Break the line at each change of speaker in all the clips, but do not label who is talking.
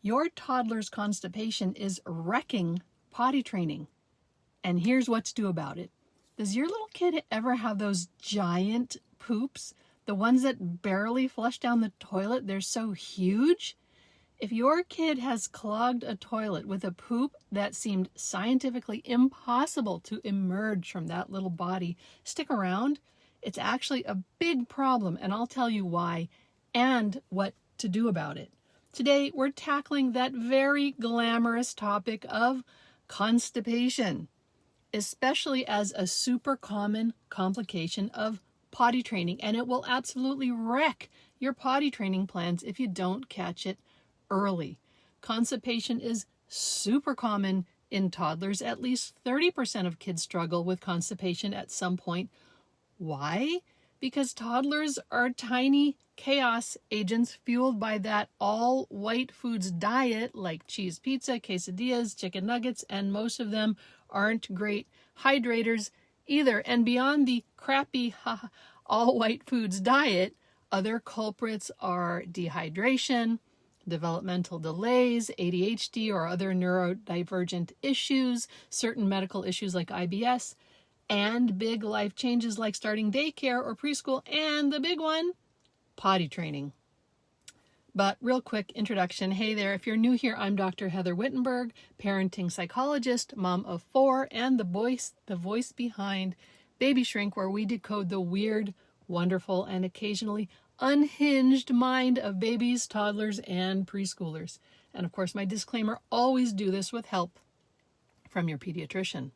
Your toddler's constipation is wrecking potty training. And here's what to do about it. Does your little kid ever have those giant poops? The ones that barely flush down the toilet? They're so huge. If your kid has clogged a toilet with a poop that seemed scientifically impossible to emerge from that little body, stick around. It's actually a big problem, and I'll tell you why and what to do about it. Today, we're tackling that very glamorous topic of constipation, especially as a super common complication of potty training, and it will absolutely wreck your potty training plans if you don't catch it early. Constipation is super common in toddlers. At least 30% of kids struggle with constipation at some point. Why? Because toddlers are tiny chaos agents fueled by that all white foods diet like cheese pizza, quesadillas, chicken nuggets, and most of them aren't great hydrators either. And beyond the crappy all white foods diet, other culprits are dehydration, developmental delays, ADHD or other neurodivergent issues, certain medical issues like IBS, and big life changes like starting daycare or preschool, and the big one, potty training. But real quick introduction. Hey there, if you're new here, I'm Dr. Heather Wittenberg, parenting psychologist, mom of 4, and the voice behind BabyShrink, where we decode the weird, wonderful, and occasionally unhinged mind of babies, toddlers, and preschoolers. And of course, my disclaimer, always do this with help from your pediatrician.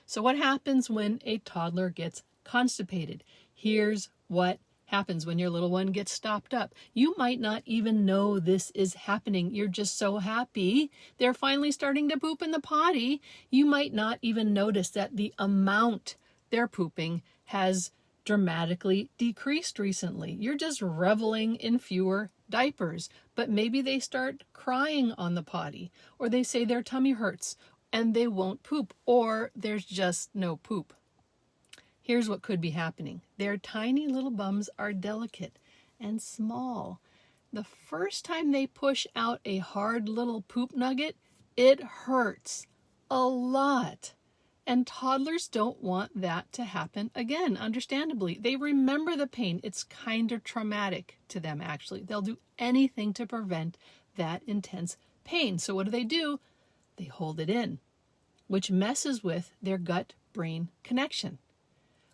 So what happens when a toddler gets constipated? Here's what happens when your little one gets stopped up. You might not even know this is happening. You're just so happy they're finally starting to poop in the potty. You might not even notice that the amount they're pooping has dramatically decreased recently. You're just reveling in fewer diapers, but maybe they start crying on the potty, or they say their tummy hurts and they won't poop, or there's just no poop. Here's what could be happening. Their tiny little bums are delicate and small. The first time they push out a hard little poop nugget, it hurts a lot. And toddlers don't want that to happen again, understandably. They remember the pain. It's kind of traumatic to them, actually. They'll do anything to prevent that intense pain. So what do? They hold it in, which messes with their gut-brain connection.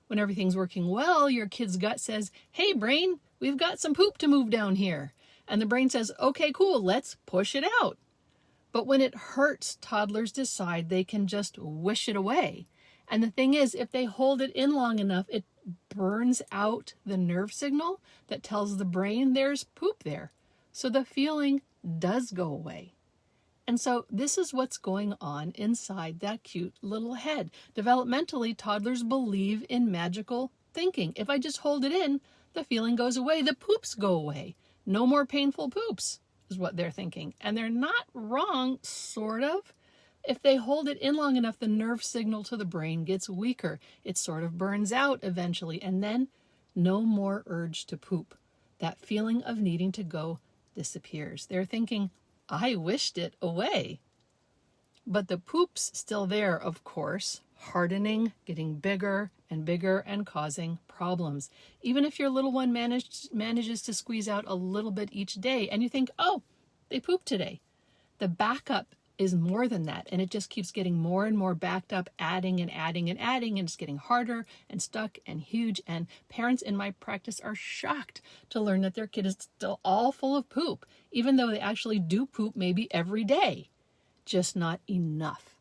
When everything's working well, your kid's gut says, hey, brain, we've got some poop to move down here. And the brain says, okay, cool, let's push it out. But when it hurts, toddlers decide they can just wish it away. And the thing is, if they hold it in long enough, it burns out the nerve signal that tells the brain there's poop there. So the feeling does go away. And so this is what's going on inside that cute little head. Developmentally, toddlers believe in magical thinking. If I just hold it in, the feeling goes away, the poops go away. No more painful poops is what they're thinking. And they're not wrong, sort of. If they hold it in long enough, the nerve signal to the brain gets weaker. It sort of burns out eventually, and then no more urge to poop. That feeling of needing to go disappears. They're thinking, I wished it away. But the poop's still there, of course, hardening, getting bigger and causing problems. Even if your little one manages to squeeze out a little bit each day and you think, oh, they pooped today. The backup is more than that, and it just keeps getting more and more backed up, adding, and it's getting harder and stuck and huge. And parents in my practice are shocked to learn that their kid is still all full of poop, even though they actually do poop maybe every day, just not enough.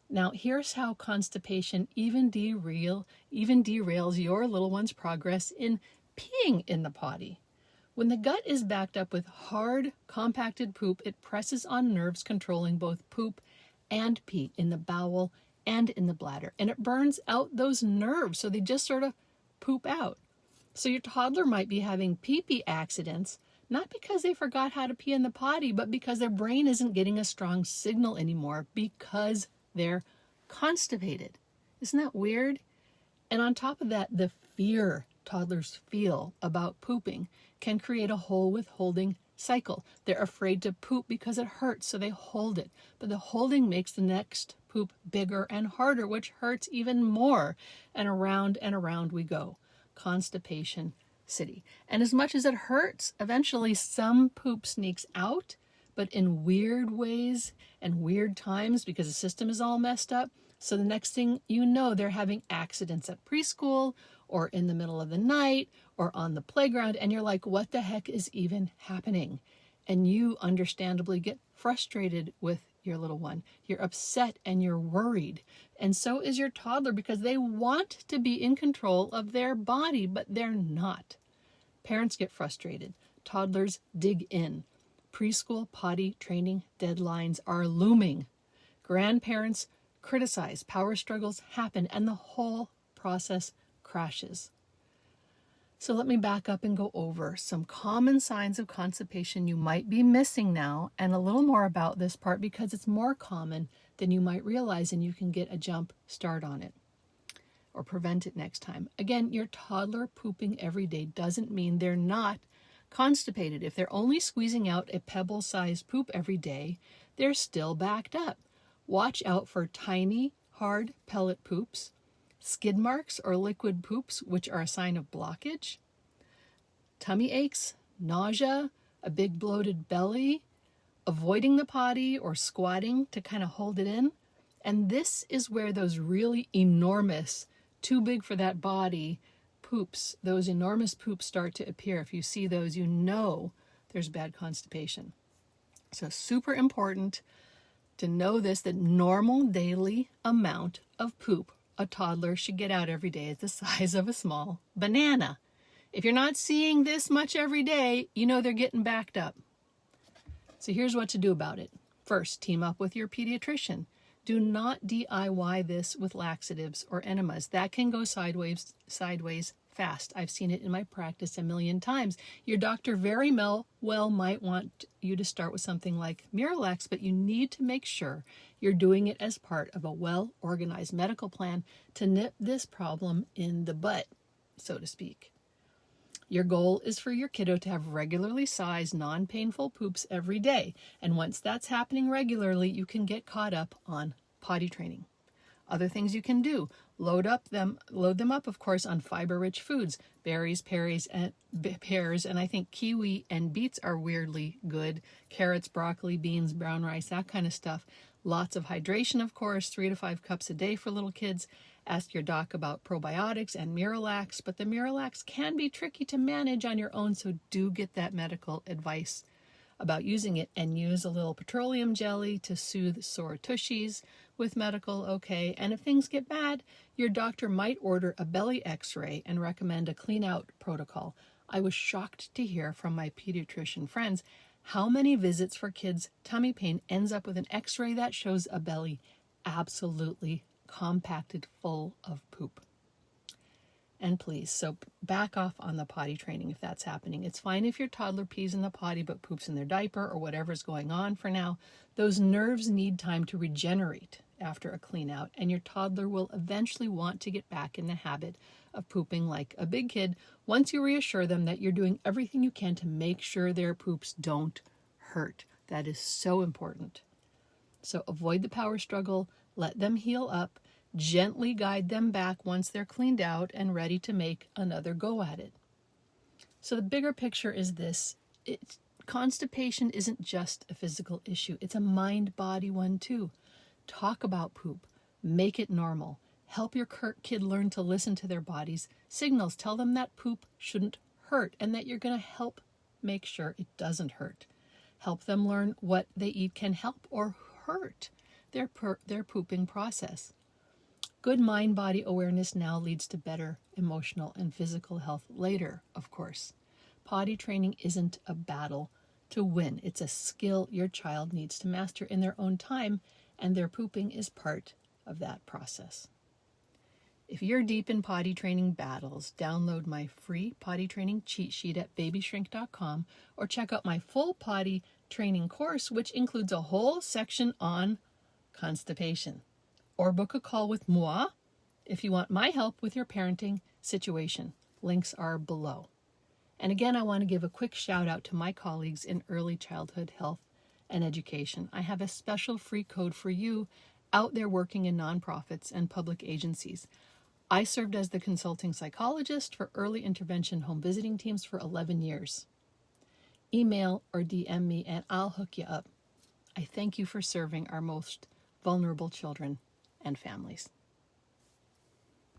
Now, here's how constipation even derails your little one's progress in peeing in the potty. When the gut is backed up with hard, compacted poop, it presses on nerves controlling both poop and pee in the bowel and in the bladder. And it burns out those nerves, so they just sort of poop out. So your toddler might be having pee-pee accidents, not because they forgot how to pee in the potty, but because their brain isn't getting a strong signal anymore because they're constipated. Isn't that weird? And on top of that, the fear toddlers feel about pooping can create a whole withholding cycle. They're afraid to poop because it hurts, so they hold it. But the holding makes the next poop bigger and harder, which hurts even more. And around we go. Constipation city. And as much as it hurts, eventually some poop sneaks out, but in weird ways and weird times because the system is all messed up. So the next thing you know, they're having accidents at preschool or in the middle of the night or on the playground. And you're like, what the heck is even happening? And you understandably get frustrated with your little one. You're upset and you're worried. And so is your toddler because they want to be in control of their body, but they're not. Parents get frustrated. Toddlers dig in. Preschool potty training deadlines are looming. Grandparents criticize. Power struggles happen and the whole process crashes. So let me back up and go over some common signs of constipation you might be missing now, and a little more about this part because it's more common than you might realize, and you can get a jump start on it or prevent it next time. Again, your toddler pooping every day doesn't mean they're not constipated. If they're only squeezing out a pebble-sized poop every day, they're still backed up. Watch out for tiny, hard pellet poops, skid marks or liquid poops, which are a sign of blockage, tummy aches, nausea, a big bloated belly, avoiding the potty or squatting to kind of hold it in. And this is where those really enormous, too big for that body poops, those enormous poops start to appear. If you see those, you know there's bad constipation. So super important to know this, that normal daily amount of poop a toddler should get out every day is the size of a small banana. If you're not seeing this much every day, you know they're getting backed up. So here's what to do about it. First, team up with your pediatrician. Do not DIY this with laxatives or enemas. That can go sideways fast. I've seen it in my practice a million times. Your doctor very well might want you to start with something like Miralax, but you need to make sure you're doing it as part of a well-organized medical plan to nip this problem in the butt, so to speak. Your goal is for your kiddo to have regularly sized, non-painful poops every day. And once that's happening regularly, you can get caught up on potty training. Other things you can do, load them up, of course, on fiber-rich foods, berries, pears, and I think kiwi and beets are weirdly good. Carrots, broccoli, beans, brown rice, that kind of stuff. Lots of hydration, of course, 3 to 5 cups a day for little kids. Ask your doc about probiotics and Miralax, but the Miralax can be tricky to manage on your own, so do get that medical advice about using it, and use a little petroleum jelly to soothe sore tushies with medical okay. And if things get bad, your doctor might order a belly x-ray and recommend a clean out protocol. I was shocked to hear from my pediatrician friends how many visits for kids' tummy pain ends up with an x-ray that shows a belly absolutely compacted full of poop. And please, so back off on the potty training if that's happening. It's fine if your toddler pees in the potty but poops in their diaper or whatever's going on for now. Those nerves need time to regenerate after a clean out, and your toddler will eventually want to get back in the habit of pooping like a big kid once you reassure them that you're doing everything you can to make sure their poops don't hurt. That is so important. So avoid the power struggle, let them heal up, gently guide them back once they're cleaned out and ready to make another go at it. So the bigger picture is this. Constipation isn't just a physical issue. It's a mind-body one too. Talk about poop. Make it normal. Help your kid learn to listen to their body's signals. Tell them that poop shouldn't hurt and that you're going to help make sure it doesn't hurt. Help them learn what they eat can help or hurt their pooping process. Good mind-body awareness now leads to better emotional and physical health later, of course. Potty training isn't a battle to win. It's a skill your child needs to master in their own time, and their pooping is part of that process. If you're deep in potty training battles, download my free potty training cheat sheet at BabyShrink.com or check out my full potty training course, which includes a whole section on constipation. Or book a call with moi if you want my help with your parenting situation. Links are below. And again, I want to give a quick shout out to my colleagues in early childhood health and education. I have a special free code for you out there working in nonprofits and public agencies. I served as the consulting psychologist for early intervention home visiting teams for 11 years. Email or DM me and I'll hook you up. I thank you for serving our most vulnerable children and families.